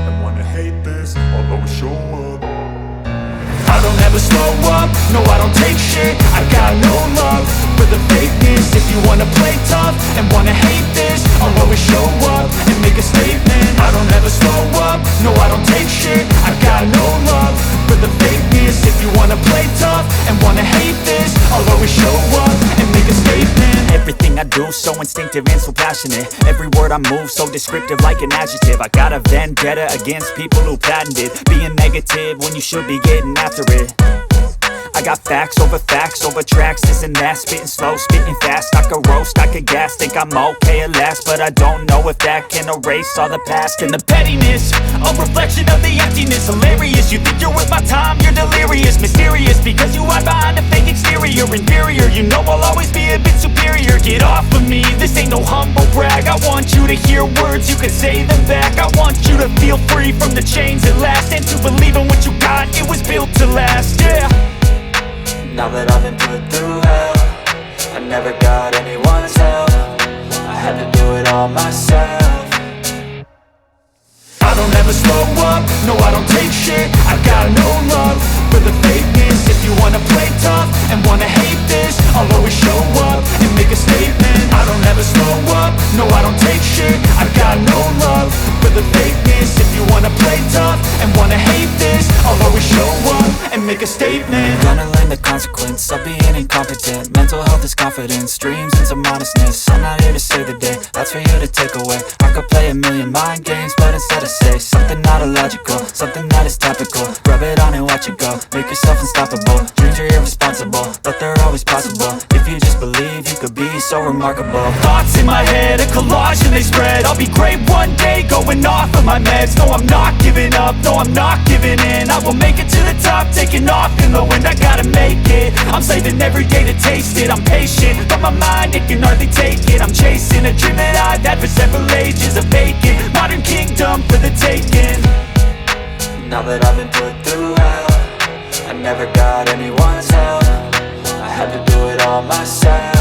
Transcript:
and wanna hate this, I'll always show up. I don't ever slow up, no I don't take shit. I got no love for the fakeness. If you wanna play tough and wanna hate this, I'll always show up and make a statement. I don't ever slow up, no I don't take shit. I got no love for the fakeness. If you wanna play tough and wanna hate this, I'll always show up and make a statement. Everything I do so instinctive and so passionate. Every word I move so descriptive like an adjective. I got a vendetta against people who patented being negative when you should be getting after it. I got facts over tracks, this and that. Spitting slow, spitting fast. I could roast, I could gas. Think I'm okay at last, but I don't know if that can erase all the past. And the pettiness, a reflection of the emptiness. Hilarious, you think you're worth my time, you're delirious. Mysterious, because you hide behind a fake exterior. Inferior, you know I'll always be a bit superior. Get off of me, this ain't no humble brag. I want you to hear words, you can say them back. I want you to feel free from the chains at last, and to believe in what you got, it was built to last, yeah. Now that I've been put through hell, I never got anyone's help. I had to do it all myself. I don't ever slow up, no I don't take shit. I got no love for the fakeness. If you wanna play tough and wanna hate this, I'll always show up and make a statement. I don't ever slow up, no I don't take shit. I got no love for the fakeness. If you wanna play tough and wanna hate this, I'll always show up and make a statement. Gonna learn the consequence of being incompetent. Mental health is confidence, dreams and some modestness. I'm not here to save the day, that's for you to take away. I could play a million mind games, but instead I say something not illogical, something that is topical. Rub it on and watch it go, make yourself unstoppable. Dreams are irresponsible, but they're always possible. If you just believe, you could be so remarkable. Thoughts in my head, a collage and they spread. I'll be great one day, going off of my meds. No, I'm not giving up, no, I'm not giving in. I will make it to the top, taking off in the wind. I gotta make it, I'm saving every day to taste it. I'm patient, but my mind, it can hardly take it. I'm chasing a dream that I've had for several ages. A vacant, modern kingdom for the taking. Now that I've been put through hell, I never got anyone's help. I had to do it all myself.